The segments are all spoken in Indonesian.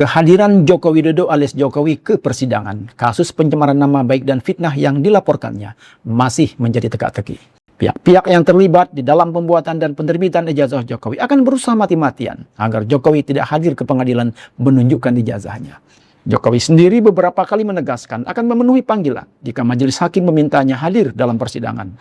Kehadiran Joko Widodo alias Jokowi ke persidangan kasus pencemaran nama baik dan fitnah yang dilaporkannya masih menjadi teka-teki. Pihak-pihak yang terlibat di dalam pembuatan dan penerbitan ijazah Jokowi akan berusaha mati-matian agar Jokowi tidak hadir ke pengadilan menunjukkan ijazahnya. Jokowi sendiri beberapa kali menegaskan akan memenuhi panggilan jika majelis hakim memintanya hadir dalam persidangan.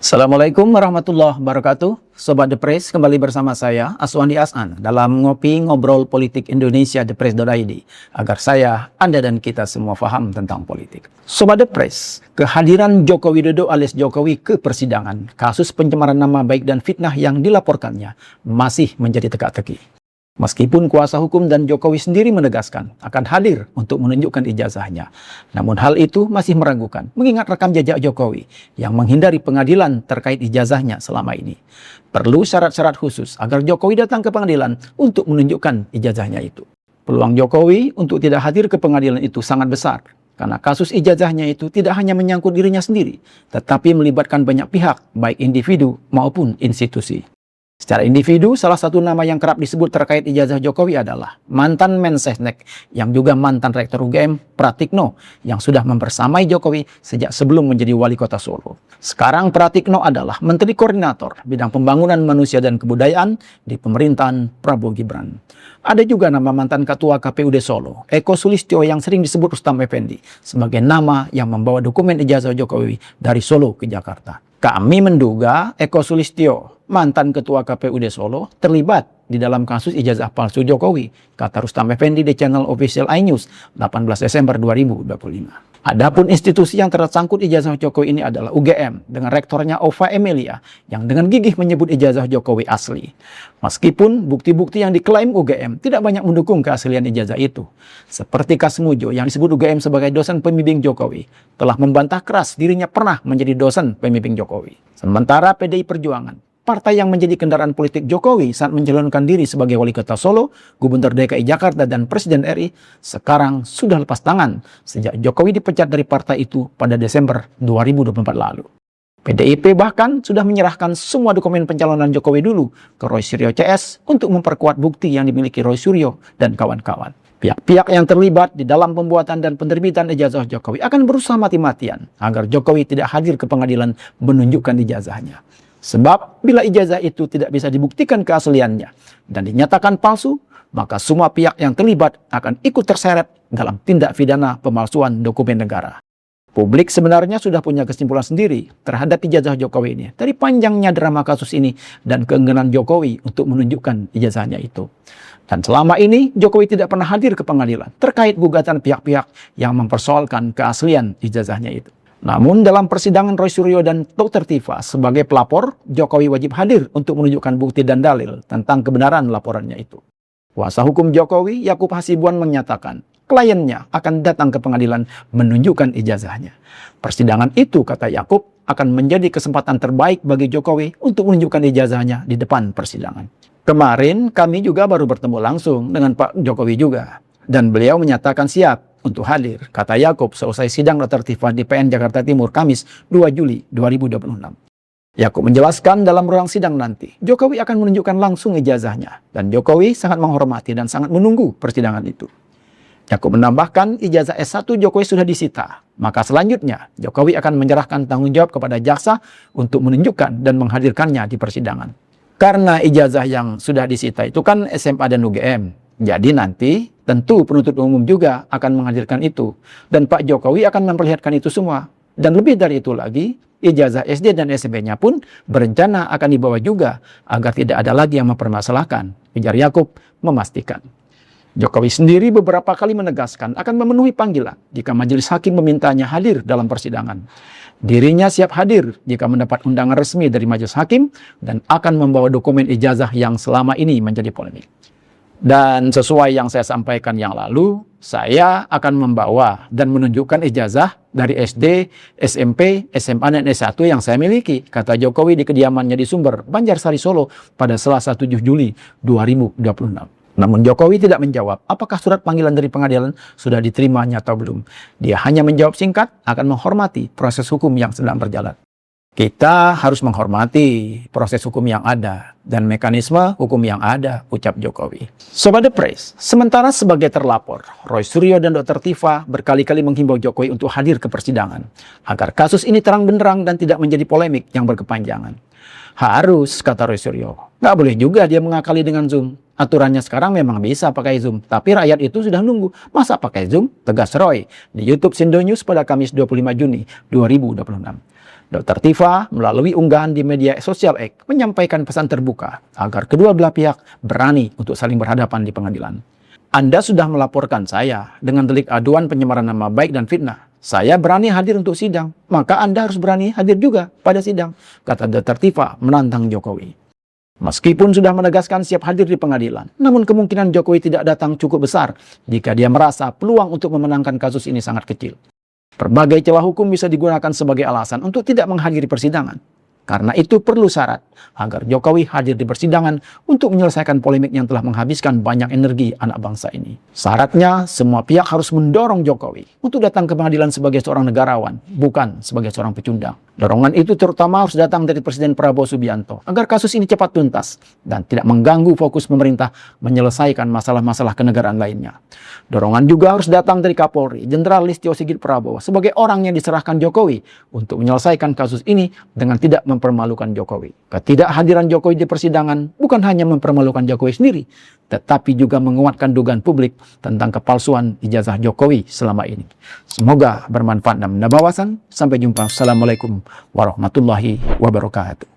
Assalamualaikum warahmatullahi wabarakatuh. Sobat The Press, kembali bersama saya Aswandi As'an dalam Ngopi Ngobrol Politik Indonesia ThePress.id agar saya, Anda dan kita semua paham tentang politik. Sobat The Press, kehadiran Joko Widodo alias Jokowi ke persidangan kasus pencemaran nama baik dan fitnah yang dilaporkannya masih menjadi teka-teki. Meskipun kuasa hukum dan Jokowi sendiri menegaskan akan hadir untuk menunjukkan ijazahnya, namun hal itu masih meragukan mengingat rekam jejak Jokowi yang menghindari pengadilan terkait ijazahnya selama ini. Perlu syarat-syarat khusus agar Jokowi datang ke pengadilan untuk menunjukkan ijazahnya itu. Peluang Jokowi untuk tidak hadir ke pengadilan itu sangat besar, karena kasus ijazahnya itu tidak hanya menyangkut dirinya sendiri, tetapi melibatkan banyak pihak, baik individu maupun institusi. Secara individu, salah satu nama yang kerap disebut terkait ijazah Jokowi adalah mantan Mensesnek yang juga mantan Rektor UGM, Pratikno, yang sudah membersamai Jokowi sejak sebelum menjadi wali kota Solo. Sekarang Pratikno adalah Menteri Koordinator Bidang Pembangunan Manusia dan Kebudayaan di pemerintahan Prabowo Gibran. Ada juga nama mantan Ketua KPUD Solo, Eko Sulistyo, yang sering disebut Rustam Effendi sebagai nama yang membawa dokumen ijazah Jokowi dari Solo ke Jakarta. Kami menduga Eko Sulistyo, mantan Ketua KPUD Solo, terlibat di dalam kasus ijazah palsu Jokowi, kata Rustam Effendi di channel official iNews 18 Desember 2025. Adapun institusi yang tersangkut ijazah Jokowi ini adalah UGM dengan rektornya Ova Emilia yang dengan gigih menyebut ijazah Jokowi asli. Meskipun bukti-bukti yang diklaim UGM tidak banyak mendukung keaslian ijazah itu. Seperti Kasmujo yang disebut UGM sebagai dosen pembimbing Jokowi telah membantah keras dirinya pernah menjadi dosen pembimbing Jokowi. Sementara PDI Perjuangan, partai yang menjadi kendaraan politik Jokowi saat mencalonkan diri sebagai wali kota Solo, Gubernur DKI Jakarta, dan Presiden RI, sekarang sudah lepas tangan sejak Jokowi dipecat dari partai itu pada Desember 2024 lalu. PDIP bahkan sudah menyerahkan semua dokumen pencalonan Jokowi dulu ke Roy Suryo CS untuk memperkuat bukti yang dimiliki Roy Suryo dan kawan-kawan. Pihak-pihak yang terlibat di dalam pembuatan dan penerbitan ijazah Jokowi akan berusaha mati-matian agar Jokowi tidak hadir ke pengadilan menunjukkan ijazahnya. Sebab bila ijazah itu tidak bisa dibuktikan keasliannya dan dinyatakan palsu, maka semua pihak yang terlibat akan ikut terseret dalam tindak pidana pemalsuan dokumen negara. Publik sebenarnya sudah punya kesimpulan sendiri terhadap ijazah Jokowi ini dari panjangnya drama kasus ini dan keengganan Jokowi untuk menunjukkan ijazahnya itu. Dan selama ini Jokowi tidak pernah hadir ke pengadilan terkait gugatan pihak-pihak yang mempersoalkan keaslian ijazahnya itu. Namun dalam persidangan Roy Suryo dan Dr. Tifa sebagai pelapor, Jokowi wajib hadir untuk menunjukkan bukti dan dalil tentang kebenaran laporannya itu. Kuasa hukum Jokowi, Yakub Hasibuan, menyatakan kliennya akan datang ke pengadilan menunjukkan ijazahnya. Persidangan itu, kata Yakub, akan menjadi kesempatan terbaik bagi Jokowi untuk menunjukkan ijazahnya di depan persidangan. Kemarin kami juga baru bertemu langsung dengan Pak Jokowi juga, dan beliau menyatakan siap untuk hadir, kata Yakub seusai sidang Dr. Tifa di PN Jakarta Timur Kamis 2 Juli 2026. Yakub menjelaskan dalam ruang sidang nanti, Jokowi akan menunjukkan langsung ijazahnya dan Jokowi sangat menghormati dan sangat menunggu persidangan itu. Yakub menambahkan ijazah S1 Jokowi sudah disita, maka selanjutnya Jokowi akan menyerahkan tanggung jawab kepada jaksa untuk menunjukkan dan menghadirkannya di persidangan. Karena ijazah yang sudah disita itu kan SMA dan UGM. Jadi nanti tentu penuntut umum juga akan menghadirkan itu. Dan Pak Jokowi akan memperlihatkan itu semua. Dan lebih dari itu lagi, ijazah SD dan SMP-nya pun berencana akan dibawa juga agar tidak ada lagi yang mempermasalahkan, ujar Yakub memastikan. Jokowi sendiri beberapa kali menegaskan akan memenuhi panggilan jika majelis hakim memintanya hadir dalam persidangan. Dirinya siap hadir jika mendapat undangan resmi dari majelis hakim dan akan membawa dokumen ijazah yang selama ini menjadi polemik. Dan sesuai yang saya sampaikan yang lalu, saya akan membawa dan menunjukkan ijazah dari SD, SMP, SMA, dan S1 yang saya miliki, kata Jokowi di kediamannya di Sumber, Banjarsari, Solo pada Selasa 7 Juli 2026. Namun Jokowi tidak menjawab apakah surat panggilan dari pengadilan sudah diterimanya atau belum. Dia hanya menjawab singkat akan menghormati proses hukum yang sedang berjalan. Kita harus menghormati proses hukum yang ada dan mekanisme hukum yang ada, ucap Jokowi. Sobat The Press, sementara sebagai terlapor, Roy Suryo dan Dr. Tifa berkali-kali menghimbau Jokowi untuk hadir ke persidangan agar kasus ini terang benderang dan tidak menjadi polemik yang berkepanjangan. Harus, kata Roy Suryo. Nggak boleh juga dia mengakali dengan Zoom. Aturannya sekarang memang bisa pakai Zoom, tapi rakyat itu sudah nunggu. Masa pakai Zoom? Tegas Roy di YouTube Sindo News pada Kamis 25 Juni 2026. Dr. Tifa melalui unggahan di media sosial X menyampaikan pesan terbuka agar kedua belah pihak berani untuk saling berhadapan di pengadilan. Anda sudah melaporkan saya dengan delik aduan pencemaran nama baik dan fitnah. Saya berani hadir untuk sidang, maka Anda harus berani hadir juga pada sidang, kata Dr. Tifa menantang Jokowi. Meskipun sudah menegaskan siap hadir di pengadilan, namun kemungkinan Jokowi tidak datang cukup besar jika dia merasa peluang untuk memenangkan kasus ini sangat kecil. Berbagai celah hukum bisa digunakan sebagai alasan untuk tidak menghadiri persidangan. Karena itu perlu syarat agar Jokowi hadir di persidangan untuk menyelesaikan polemik yang telah menghabiskan banyak energi anak bangsa ini. Syaratnya, semua pihak harus mendorong Jokowi untuk datang ke pengadilan sebagai seorang negarawan, bukan sebagai seorang pecundang. Dorongan itu terutama harus datang dari Presiden Prabowo Subianto agar kasus ini cepat tuntas dan tidak mengganggu fokus pemerintah menyelesaikan masalah-masalah kenegaraan lainnya. Dorongan juga harus datang dari Kapolri, Jenderal Listio Sigit Prabowo sebagai orang yang diserahkan Jokowi untuk menyelesaikan kasus ini dengan tidak mempermalukan Jokowi. Ketidakhadiran Jokowi di persidangan bukan hanya mempermalukan Jokowi sendiri, tetapi juga menguatkan dugaan publik tentang kepalsuan ijazah Jokowi selama ini. Semoga bermanfaat dan menambah wawasan. Sampai jumpa. Assalamualaikum warahmatullahi wabarakatuh.